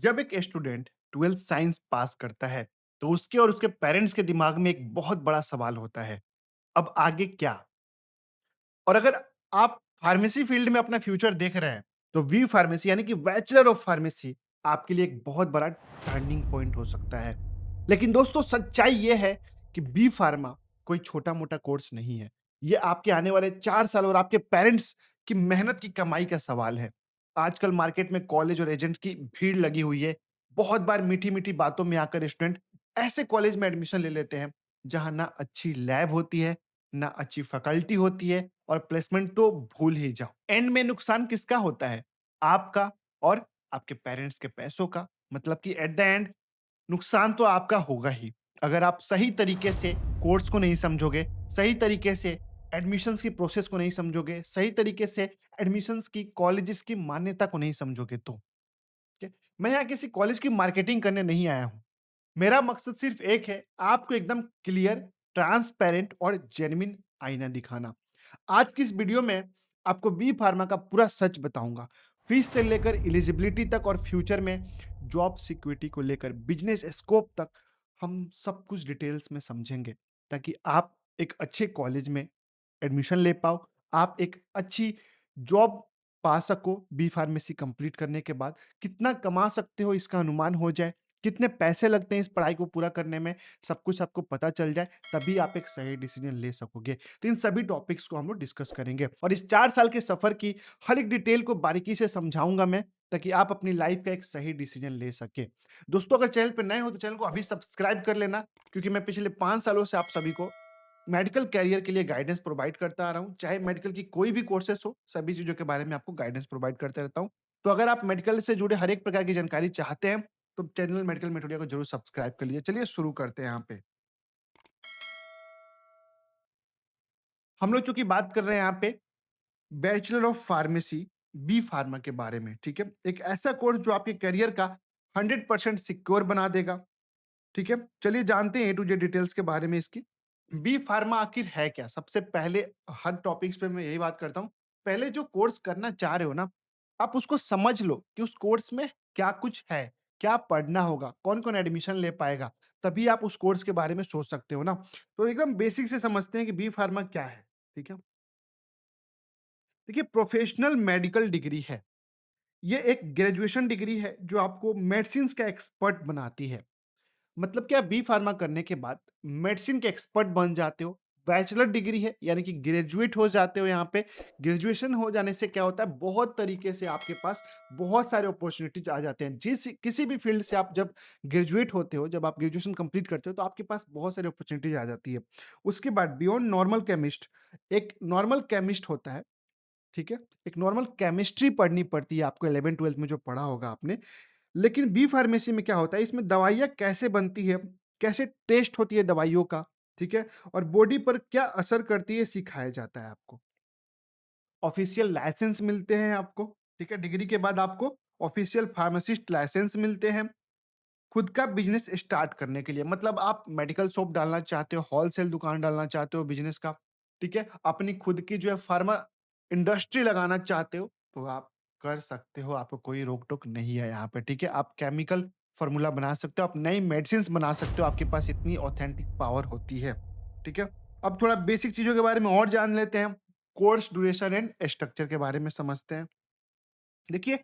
जब एक student 12th science पास करता है तो उसके और उसके पेरेंट्स के दिमाग में एक बहुत बड़ा सवाल होता है, अब आगे क्या? और अगर आप फार्मेसी फील्ड में अपना फ्यूचर देख रहे हैं, तो वी फार्मेसी यानी कि बैचलर ऑफ फार्मेसी आपके लिए एक बहुत बड़ा टर्निंग पॉइंट हो सकता है। लेकिन दोस्तों सच्चाई ये है कि बी फार्मा कोई छोटा-मोटा कोर्स नहीं है। ये आपके आने वाले 4 साल और आपके पेरेंट्स की मेहनत की कमाई का सवाल है। आजकल मार्केट में कॉलेज और एजेंट की भीड़ लगी हुई है। बहुत बार मीठी-मीठी बातों में आकर स्टूडेंट ऐसे कॉलेज में एडमिशन ले लेते हैं, जहाँ ना अच्छी लैब होती है, ना अच्छी फैकल्टी होती है और प्लेसमेंट तो भूल ही जाओ। एंड में नुकसान किसका होता है? आपका और आपके पेरेंट्स के पैसों का। मतलब कि एट द एंड नुकसान तो आपका होगा ही। अगर आप सही तरीके से कोर्स को नहीं समझोगे, सही तरीके से एडमिशन्स की प्रोसेस को नहीं समझोगे, सही तरीके से एडमिशन्स की कॉलेजेस की मान्यता को नहीं समझोगे तो। ठीक है? मैं यहाँ किसी कॉलेज की मार्केटिंग करने नहीं आया हूँ। मेरा मकसद सिर्फ एक है, आपको एकदम क्लियर, ट्रांसपेरेंट और जेन्युइन आईना दिखाना। आज की इस वीडियो में आपको बी फार्मा का पूरा सच बताऊंगा। फीस से लेकर एलिजिबिलिटी तक और फ्यूचर में जॉब सिक्योरिटी को लेकर बिजनेस स्कोप तक हम सब कुछ डिटेल्स में समझेंगे, ताकि आप एक अच्छे कॉलेज में एडमिशन ले पाओ, आप एक अच्छी जॉब पा सको बी फार्मेसी कंप्लीट करने के बाद। कितना कमा सकते हो इसका अनुमान हो जाए, कितने पैसे लगते हैं इस पढ़ाई को पूरा करने में, सब कुछ आपको पता चल जाए, तभी आप एक सही डिसीजन ले सकोगे। तो इन सभी टॉपिक्स को हम लोग डिस्कस करेंगे और इस 4 साल के सफर की हर एक डिटेल को बारीकी से समझाऊँगा मैं, ताकि आप अपनी लाइफ का एक सही डिसीजन ले सकें। दोस्तों, अगर चैनल पे नए हो तो चैनल को अभी सब्सक्राइब कर लेना, क्योंकि मैं पिछले 5 सालों से आप सभी को मेडिकल कैरियर के लिए गाइडेंस प्रोवाइड करता आ रहा हूँ। चाहे मेडिकल की कोई भी कोर्सेस हो, सभी चीज़ों के बारे में आपको गाइडेंस प्रोवाइड करते रहता हूँ। तो अगर आप मेडिकल से जुड़े हर एक प्रकार की जानकारी चाहते हैं, तो चैनल मेडिकल मेथोडिया को जरूर सब्सक्राइब कर लीजिए। चलिए शुरू करते हैं यहाँ पे। हम लोग चूंकि बात कर रहे हैं यहाँ पे bachelor of pharmacy B pharma के बारे में, ठीक है? एक ऐसा कोर्स जो आपके करियर का 100% सिक्योर बना देगा, ठीक है? चलिए जानते हैं ए टू जेड डिटेल्स के बारे में इसकी। बी फार्मा आखिर है क्या? सबसे पहले हर टॉपिक्स पे मैं यही बात करता हूँ, पहले जो कोर्स करना चाह रहे हो ना, आप उसको समझ लो कि उस कोर्स में क्या कुछ है, क्या पढ़ना होगा, कौन-कौन एडमिशन ले पाएगा, तभी आप उस कोर्स के बारे में सोच सकते हो ना। तो एकदम बेसिक से समझते हैं कि बी फार्मा क्या है, ठीक है? देखिए, प्रोफेशनल मेडिकल डिग्री है। ये एक ग्रेजुएशन डिग्री है जो आपको मेडिसिन्स का एक्सपर्ट बनाती है। मतलब कि आप बी फार्मा करने के बाद मेडिसिन के एक्सपर्ट बन जाते हो। बैचलर डिग्री है यानी कि ग्रेजुएट हो जाते हो यहाँ पे। ग्रेजुएशन हो जाने से क्या होता है, बहुत तरीके से आपके पास बहुत सारे अपॉर्चुनिटीज आ जाते हैं। जिस किसी भी फील्ड से आप जब ग्रेजुएट होते हो, जब आप ग्रेजुएशन कंप्लीट करते हो, तो आपके पास बहुत सारी अपॉर्चुनिटीज आ जाती है। उसके बाद बियॉन्ड नॉर्मल केमिस्ट, एक नॉर्मल केमिस्ट होता है, ठीक है? एक नॉर्मल केमिस्ट्री पढ़नी पड़ती है आपको 11th-12th में जो पढ़ा होगा आपने। लेकिन बी फार्मेसी में क्या होता है, इसमें दवाइयाँ कैसे बनती है, कैसे टेस्ट होती है दवाइयों का, ठीक है? और बॉडी पर क्या असर करती है, सिखाया जाता है आपको। ऑफिशियल लाइसेंस मिलते हैं आपको, ठीक है? डिग्री के बाद आपको ऑफिशियल फार्मासिस्ट लाइसेंस मिलते हैं। खुद का बिज़नेस स्टार्ट करने के लिए, मतलब आप मेडिकल शॉप डालना चाहते हो, होलसेल दुकान डालना चाहते हो बिज़नेस का, ठीक है? अपनी खुद की जो है फार्मा इंडस्ट्री लगाना चाहते हो, तो आप कर सकते हो, आपको कोई रोक-टोक नहीं है यहाँ पे, ठीक है? आप केमिकल फ़ॉर्मूला बना सकते हो, आप नई मेडिसिन्स बना सकते हो, आपके पास इतनी ऑथेंटिक पावर होती है, ठीक है? अब थोड़ा बेसिक चीज़ों के बारे में और जान लेते हैं, कोर्स ड्यूरेशन एंड स्ट्रक्चर के बारे में समझते हैं। देखिए,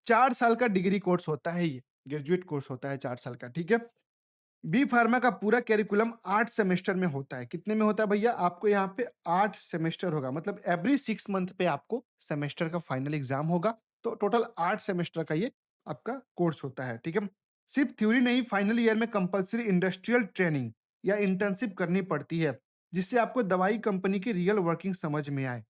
4 साल का डिग्री कोर्स होता है ये, ग्रेजुएट कोर्स होता है 4 साल का, ठीक है? बी फार्मा का पूरा करिकुलम 8 सेमेस्टर में होता है। कितने में होता है भैया? आपको यहाँ पे 8 सेमेस्टर होगा, मतलब एवरी 6 मंथ पे आपको सेमेस्टर का फाइनल एग्ज़ाम होगा, तो टोटल 8 सेमेस्टर का ये आपका कोर्स होता है, ठीक है? सिर्फ थ्योरी नहीं, फाइनल ईयर में कंपल्सरी इंडस्ट्रियल ट्रेनिंग या इंटर्नशिप करनी पड़ती है, जिससे आपको दवाई कंपनी की रियल वर्किंग समझ में आए।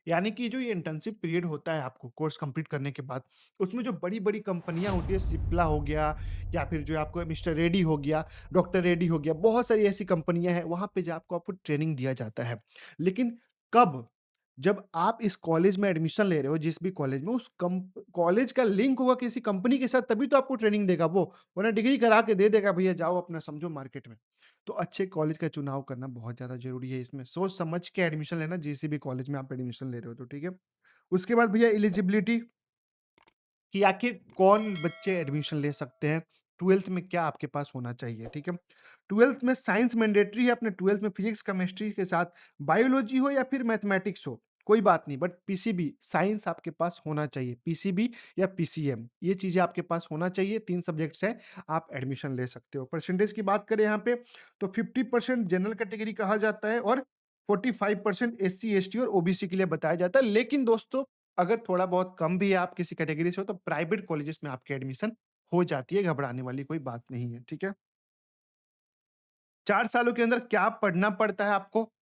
यानी कि जो ये इंटर्नशिप पीरियड होता है आपको कोर्स कंप्लीट करने के बाद, उसमें जो बड़ी-बड़ी कंपनियाँ होती है, सिप्ला हो गया या फिर जो आपको मिस्टर रेड्डी हो गया, डॉक्टर रेड्डी हो गया, बहुत सारी ऐसी कंपनियाँ हैं, वहाँ पे जा आपको ट्रेनिंग दिया जाता है। लेकिन कब? जब आप इस कॉलेज में एडमिशन ले रहे हो, जिस भी कॉलेज में, उस कॉलेज का लिंक होगा किसी कंपनी के साथ, तभी तो आपको ट्रेनिंग देगा वो, वरना डिग्री करा के दे देगा, भैया जाओ अपना समझो मार्केट में। तो अच्छे कॉलेज का चुनाव करना बहुत ज़्यादा ज़रूरी है इसमें, सोच समझ के एडमिशन लेना, जिस भी कॉलेज में आप एडमिशन ले रहे हो तो, ठीक है? उसके बाद भैया एलिजिबिलिटी कि आखिर कौन बच्चे एडमिशन ले सकते हैं, 12th में क्या आपके पास होना चाहिए, ठीक है? 12th में साइंस मैंडेटरी है, अपने 12th में फिजिक्स, केमिस्ट्री के साथ बायोलॉजी हो या फिर मैथमेटिक्स हो, कोई बात नहीं, बट पीसीबी साइंस आपके पास होना चाहिए, पीसीबी या पीसीएम ये चीज़ें आपके पास होना चाहिए, 3 सब्जेक्ट्स हैं, आप एडमिशन ले सकते हो। परसेंटेज की बात करें यहाँ पे तो 50% जनरल कैटेगरी कहा जाता है और 45% एससी, एसटी और ओबीसी के लिए बताया जाता है। लेकिन दोस्तों अगर थोड़ा बहुत कम भी है आप किसी कैटेगरी से हो तो प्राइवेट कॉलेजेस में आपकी एडमिशन हो जाती है, घबराने वाली कोई बात नहीं है, ठीक है? 4 सालों के अंदर क्या पढ़ना पड़ता है आपको?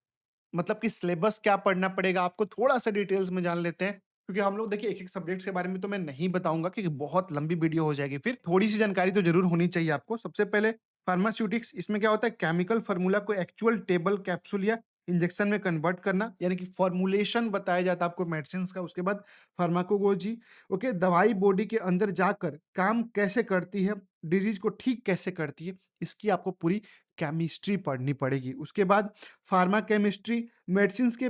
मतलब कि सिलेबस क्या पढ़ना पड़ेगा आपको, थोड़ा-सा डिटेल्स में जान लेते हैं। क्योंकि हम लोग देखिए एक-एक सब्जेक्ट्स के बारे में तो मैं नहीं बताऊँगा क्योंकि बहुत लंबी वीडियो हो जाएगी फिर। थोड़ी-सी जानकारी तो ज़रूर होनी चाहिए आपको। सबसे पहले फार्मास्यूटिक्स इसमें क्या होता है केमिकल फ़ॉर्मूला को एक्चुअल टेबल, कैप्सूल या इंजेक्शन में कन्वर्ट करना, यानी कि फ़ॉर्मूलेशन बताया जाता है आपको मेडिसिन्स का। उसके बाद फार्माकोलॉजी, ओके, दवाई बॉडी के अंदर जाकर काम कैसे करती है, डिज़ीज़ को ठीक कैसे करती है, इसकी आपको पूरी केमिस्ट्री पढ़नी पड़ेगी। उसके बाद फार्मा केमिस्ट्री, मेडिसिन्स के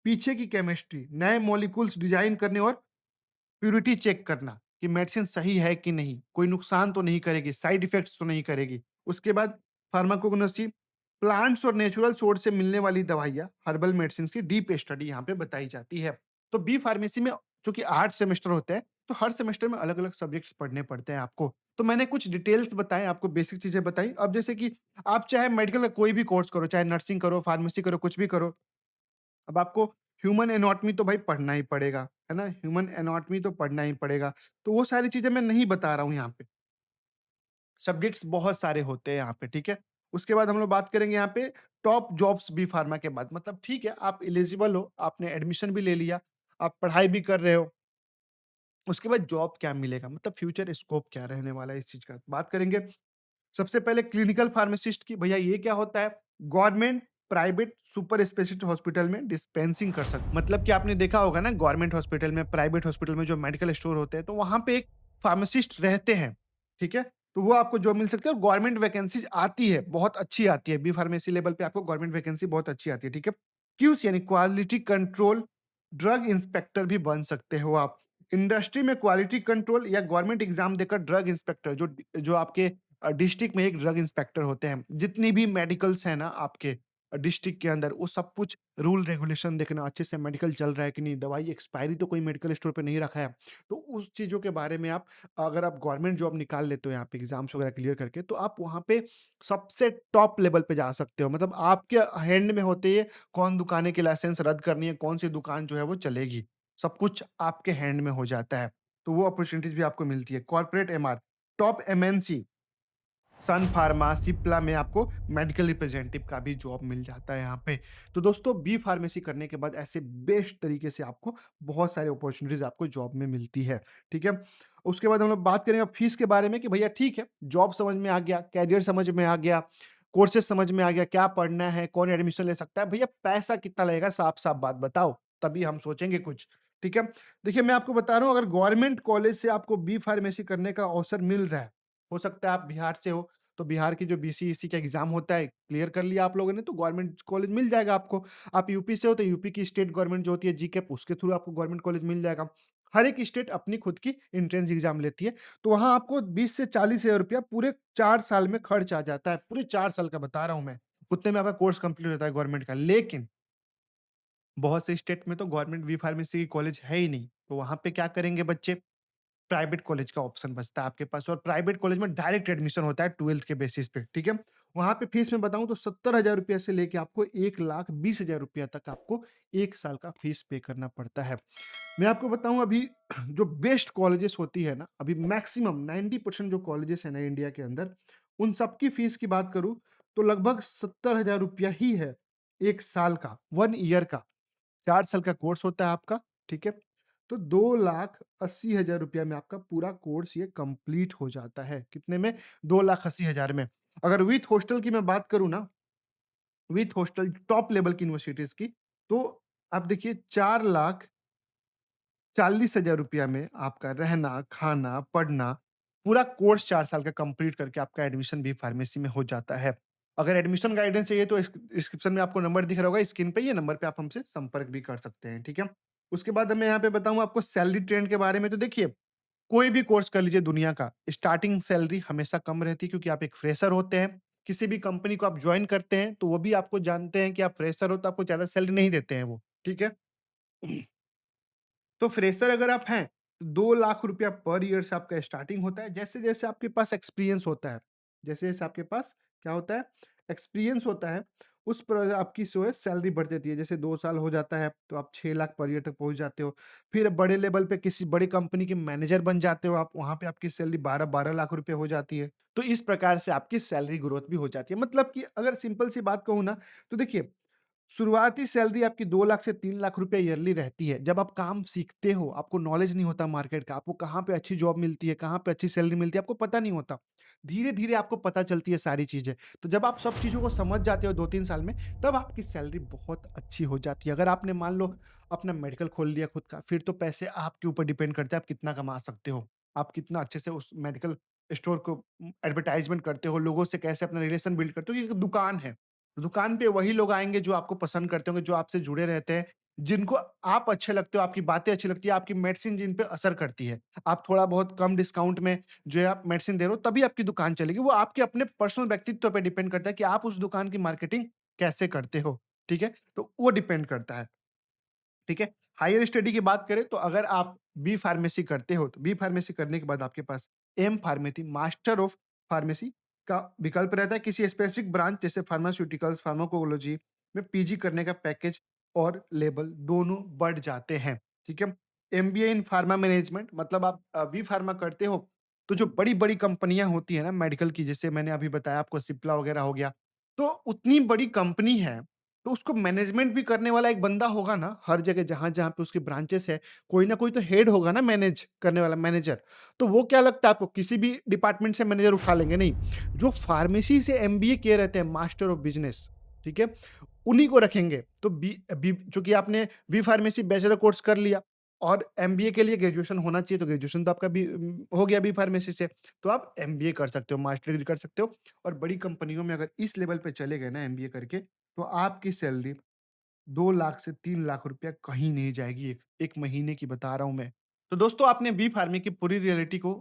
पीछे की केमिस्ट्री, नए मॉलिक्यूल्स डिज़ाइन करने और प्यूरिटी चेक करना कि मेडिसिन सही है कि नहीं, कोई नुकसान तो नहीं करेगी, साइड इफ़ेक्ट्स तो नहीं करेगी। उसके बाद फार्माकोग्नोसी, प्लांट्स और नेचुरल सोर्स से मिलने वाली दवाइयाँ, हर्बल मेडिसिन्स की डीप स्टडी यहाँ पे बताई जाती है। तो बी फार्मेसी में चूँकि 8 सेमेस्टर होते हैं, तो हर सेमेस्टर में अलग-अलग सब्जेक्ट्स पढ़ने पड़ते हैं आपको। तो मैंने कुछ डिटेल्स बताएँ, आपको बेसिक चीज़ें बताई। अब जैसे कि आप चाहे मेडिकल का कोई भी कोर्स करो, चाहे नर्सिंग करो, फार्मेसी करो, कुछ भी करो, अब आपको ह्यूमन एनाटॉमी तो भाई पढ़ना ही पड़ेगा, है ना? ह्यूमन एनाटॉमी तो पढ़ना ही पड़ेगा। तो वो सारी चीज़ें मैं नहीं बता रहा हूँ यहाँ पे। सब्जेक्ट्स बहुत सारे होते हैं यहाँ पे, ठीक है? उसके बाद हम लोग बात करेंगे यहाँ पे टॉप जॉब्स बी फार्मा के बाद, मतलब ठीक है, आप एलिजिबल हो, आपने एडमिशन भी ले लिया, आप पढ़ाई भी कर रहे हो, उसके बाद जॉब क्या मिलेगा? मतलब फ्यूचर स्कोप क्या रहने वाला है इस चीज़ का? बात करेंगे सबसे पहले क्लिनिकल फार्मासिस्ट की। भैया ये क्या होता है? Government, private, super specialist hospital में डिस्पेंसिंग कर सकते, मतलब कि आपने देखा होगा ना गवर्नमेंट हॉस्पिटल में, प्राइवेट हॉस्पिटल में जो मेडिकल स्टोर होते हैं, तो वहाँ पे एक फार्मासिस्ट रहते हैं, ठीक है? तो वो आपको जॉब मिल सकती है और गवर्नमेंट वैकेंसीज़ आती है, बहुत अच्छी आती है। बी फार्मेसी लेवल पे आपको गवर्नमेंट वैकेंसी बहुत अच्छी आती है, ठीक है? क्यूस यानी क्वालिटी कंट्रोल ड्रग इंस्पेक्टर भी बन सकते हो आप। इंडस्ट्री में क्वालिटी कंट्रोल या गवर्नमेंट एग्ज़ाम देकर ड्रग इंस्पेक्टर, जो जो आपके डिस्ट्रिक्ट में एक ड्रग इंस्पेक्टर होते हैं। जितनी भी मेडिकल्स हैं ना आपके डिस्ट्रिक्ट के अंदर, वो सब कुछ रूल रेगुलेशन देखना, अच्छे से मेडिकल चल रहा है कि नहीं, दवाई एक्सपायरी तो कोई मेडिकल स्टोर पे नहीं रखा है। तो उस चीज़ों के बारे में आप, अगर आप गवर्नमेंट जॉब निकाल लेते हो यहाँ पे एग्ज़ाम्स वगैरह क्लियर करके, तो आप वहाँ पे सबसे टॉप लेवल पे जा सकते हो। मतलब आपके हैंड में होते ये कौन दुकानें की लाइसेंस रद्द करनी है, कौन-सी दुकान जो है वो चलेगी। सब कुछ आपके हैंड में हो जाता है। तो वो अपॉर्च्युनिटीज़ भी आपको मिलती है। कॉर्पोरेट एमआर, टॉप एमएनसी, सन फार्मा, सिप्ला में आपको मेडिकल रिप्रेजेंटेटिव का भी जॉब मिल जाता है यहाँ पे। तो दोस्तों बी फार्मेसी करने के बाद ऐसे बेस्ट तरीके से आपको बहुत सारे अपॉर्च्युनिटीज़ आपको जॉब में मिलती है, ठीक है? उसके बाद हम लोग बात करेंगे अब फीस के बारे में कि भैया ठीक है, जॉब समझ में आ गया, करियर समझ में आ गया, कोर्सेज़ समझ में आ गया, क्या पढ़ना है, कौन एडमिशन ले सकता है। भैया पैसा कितना लगेगा साफ-साफ बात बताओ, तभी हम सोचेंगे कुछ, ठीक है? देखिए मैं आपको बता रहा हूँ अगर गवर्नमेंट कॉलेज से आपको बी फार्मेसी करने का अवसर मिल रहा है, हो सकता है आप बिहार से हो, तो बिहार की जो बीसीईसी का एग्ज़ाम होता है, क्लियर कर लिया आप लोगों ने तो गवर्नमेंट कॉलेज मिल जाएगा आपको। आप यूपी से हो तो यूपी की स्टेट गवर्नमेंट जो होती है जीकेप, उसके थ्रू आपको गवर्नमेंट कॉलेज मिल जाएगा। हर एक स्टेट अपनी खुद की एंट्रेंस एग्ज़ाम लेती है, तो वहाँ आपको 20 से 40 हज़ार रुपया पूरे 4 साल में खर्च आ जाता है, पूरे 4 साल का बता रहा हूँ मैं। उतने में आपका कोर्स कंप्लीट हो जाता है गवर्नमेंट का। लेकिन बहुत से स्टेट में तो गवर्नमेंट बी फार्मेसी की कॉलेज है ही नहीं, तो वहाँ पे क्या करेंगे बच्चे? प्राइवेट कॉलेज का ऑप्शन बचता है आपके पास और प्राइवेट कॉलेज में डायरेक्ट एडमिशन होता है 12th के बेसिस पे, ठीक है? वहाँ पे फीस मैं बताऊँ तो 70,000 रुपया से लेके आपको 1,20,000 रुपया तक आपको 1 साल का फीस पे करना पड़ता है। मैं आपको बताऊँ अभी जो बेस्ट कॉलेजेस होती है ना, अभी मैक्सिमम 90% जो कॉलेजेस हैं ना इंडिया के अंदर, उन सबकी फीस की बात करूँ तो लगभग 70,000 रुपया ही है, 1 साल का, 1 ईयर का। 4 साल का कोर्स होता है आपका, ठीक है? तो 2,80,000 रुपया में आपका पूरा कोर्स ये कंप्लीट हो जाता है। कितने में? 2,80,000 में। अगर विथ हॉस्टल की मैं बात करूँ ना, विथ हॉस्टल टॉप लेवल की यूनिवर्सिटीज़ की, तो आप देखिए 4,40,000 रुपया में आपका रहना, खाना, पढ़ना, पूरा कोर्स 4 साल का कंप्लीट करके आपका एडमिशन भी फार्मेसी में हो जाता है। अगर एडमिशन गाइडेंस चाहिए तो डिस्क्रिप्शन में आपको नंबर दिख रहा होगा स्क्रीन पे, ये नंबर पे आप हमसे संपर्क भी कर सकते हैं, ठीक है? उसके बाद मैं यहाँ पे बताऊँ आपको सैलरी ट्रेंड के बारे में तो देखिए कोई भी कोर्स कर लीजिए दुनिया का, स्टार्टिंग सैलरी हमेशा कम रहती है क्योंकि आप एक फ्रेशर होते हैं। किसी भी कंपनी को आप जॉइन करते हैं, तो वो भी आपको जानते हैं कि आप फ्रेशर हो, तो आपको ज़्यादा सैलरी नहीं देते हैं वो, ठीक है? तो फ्रेशर अगर आप हैं, तो 2 लाख रुपया पर ईयर से आपका स्टार्टिंग होता है। जैसे-जैसे आपके पास एक्सपीरियंस होता है, जैसे-जैसे आपके पास क्या होता है, एक्सपीरियंस होता है, उस पर आपकी जो है सैलरी बढ़ जाती है। जैसे 2 साल हो जाता है, तो आप 6 लाख पर ईयर तक पहुँच जाते हो। फिर बड़े लेवल पे किसी बड़ी कंपनी के मैनेजर बन जाते हो आप, वहाँ पे आपकी सैलरी 12-12 लाख रुपए हो जाती है। तो इस प्रकार से आपकी सैलरी ग्रोथ भी हो जाती है। मतलब कि अगर सिंपल सी बात कहूँ ना, तो देखिए शुरुआती सैलरी आपकी 2 लाख से 3 लाख रुपए ईयरली रहती है। जब आप काम सीखते हो, आपको नॉलेज नहीं होता मार्केट का, आपको कहाँ पे अच्छी जॉब मिलती है, कहाँ पे अच्छी सैलरी मिलती है, आपको पता नहीं होता। धीरे-धीरे आपको पता चलती है सारी चीज़ें। तो जब आप सब चीज़ों को समझ जाते हो 2-3 साल में, तब आपकी सैलरी बहुत अच्छी हो जाती है। अगर आपने मान लो अपना मेडिकल खोल लिया खुद का, फिर तो पैसे आपके ऊपर डिपेंड करता है, आप कितना कमा सकते हो। आप कितना अच्छे से उस मेडिकल स्टोर को एडवर्टाइज़मेंट करते हो, लोगों से कैसे अपना रिलेशन बिल्ड करते हो, ये एक दुकान है। दुकान पे वही लोग आएँगे जो आपको पसंद करते होंगे, जो आपसे जुड़े रहते हैं, जिनको आप अच्छे लगते हो, आपकी बातें अच्छी लगती है, आपकी मेडिसिन जिन पे असर करती है। आप थोड़ा बहुत कम डिस्काउंट में जो है आप मेडिसिन दे रहे हो, तभी आपकी दुकान चलेगी। वो आपके अपने पर्सनल व्यक्तित्व पे डिपेंड करता है कि आप उस दुकान की मार्केटिंग कैसे करते हो, ठीक है? तो वो डिपेंड करता है। ठीक है? हायर स्टडी की बात करें तो अगर आप बी फार्मेसी करते हो, तो बी फार्मेसी करने के बाद आपके पास M pharmacy master of pharmacy का विकल्प रहता है। किसी स्पेसिफिक ब्रांच जैसे फार्मास्यूटिकल्स, फार्माकोलॉजी में पीजी करने का पैकेज और लेवल दोनों बढ़ जाते हैं। ठीक है? एमबीए इन फार्मा मैनेजमेंट मतलब आप बी फार्मा करते हो, तो जो बड़ी-बड़ी कंपनियाँ होती हैं ना मेडिकल की, जैसे मैंने अभी बताया आपको सिप्ला वगैरह हो गया, तो उतनी बड़ी कंपनी है तो उसको मैनेजमेंट भी करने वाला एक बंदा होगा ना, हर जगह जहाँ-जहाँ पे उसके ब्रांचेस है, कोई ना कोई तो हेड होगा ना मैनेज करने वाला मैनेजर। तो वो क्या लगता है आपको किसी भी डिपार्टमेंट से मैनेजर उठा लेंगे? नहीं, जो फार्मेसी से एमबीए किए रहते हैं मास्टर ऑफ बिज़नेस, ठीक है? उन्हीं को रखेंगे। तो बी बी चूँकि आपने बी फार्मेसी बैचलर कोर्स कर लिया और एमबीए के लिए ग्रेजुएशन होना चाहिए, तो ग्रेजुएशन तो आपका हो गया बी फार्मेसी से, तो आप एमबीए कर सकते हो, मास्टर डिग्री कर सकते हो और बड़ी कंपनियों में अगर इस लेवल पे चले गए ना एमबीए करके, तो आपकी सैलरी 2 लाख से 3 लाख रुपया कहीं नहीं जाएगी, एक एक महीने की बता रहा हूँ मैं। तो दोस्तों आपने बी फार्मिंग की पूरी रियलिटी को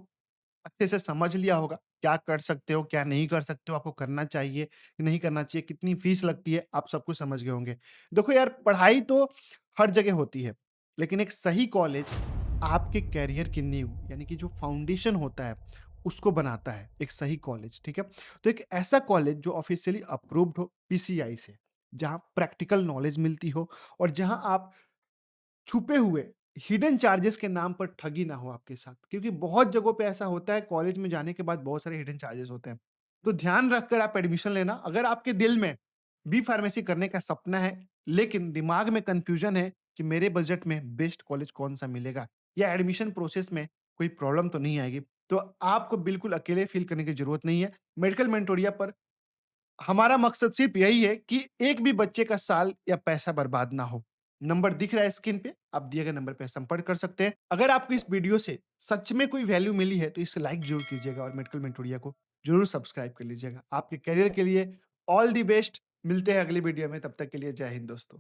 अच्छे से समझ लिया होगा, क्या कर सकते हो, क्या नहीं कर सकते हो, आपको करना चाहिए, नहीं करना चाहिए, कितनी फीस लगती है, आप सब कुछ समझ गए होंगे। देखो यार पढ़ाई तो हर जगह होती है, लेकिन एक सही कॉलेज आपके करियर की नींव यानी कि जो फाउंडेशन होता है, उसको बनाता है, एक सही कॉलेज, ठीक है? तो एक ऐसा कॉलेज जो ऑफिशियली अप्रूव्ड हो पीसीआई से, जहाँ प्रैक्टिकल नॉलेज मिलती हो और जहाँ आप छुपे हुए हिडन चार्जेस के नाम पर ठगी ना हो आपके साथ क्योंकि बहुत जगहों पे ऐसा होता है कॉलेज में जाने के बाद बहुत सारे हिडन चार्जेस होते हैं। तो ध्यान रखकर आप एडमिशन लेना अगर आपके दिल में बी फार्मेसी करने का सपना है लेकिन दिमाग में कंफ्यूजन है कि मेरे बजट में बेस्ट कॉलेज कौन-सा मिलेगा या एडमिशन प्रोसेस में कोई प्रॉब्लम तो नहीं आएगी, तो आपको बिल्कुल अकेले फील करने की ज़रूरत नहीं है। मेडिकल मेंटोरिया पर हमारा मकसद सिर्फ यही है कि एक भी बच्चे का साल या पैसा बर्बाद ना हो। नंबर दिख रहा है स्क्रीन पे, आप दिए गए नंबर पे संपर्क कर सकते हैं। अगर आपको इस वीडियो से सच में कोई वैल्यू मिली है, तो इसे लाइक ज़रूर कीजिएगा और मेडिकल मेंटोरिया को ज़रूर सब्सक्राइब कर लीजिएगा। आपके करियर के लिए ऑल द बेस्ट। मिलते हैं अगली वीडियो में, तब तक के लिए जय हिंद दोस्तों।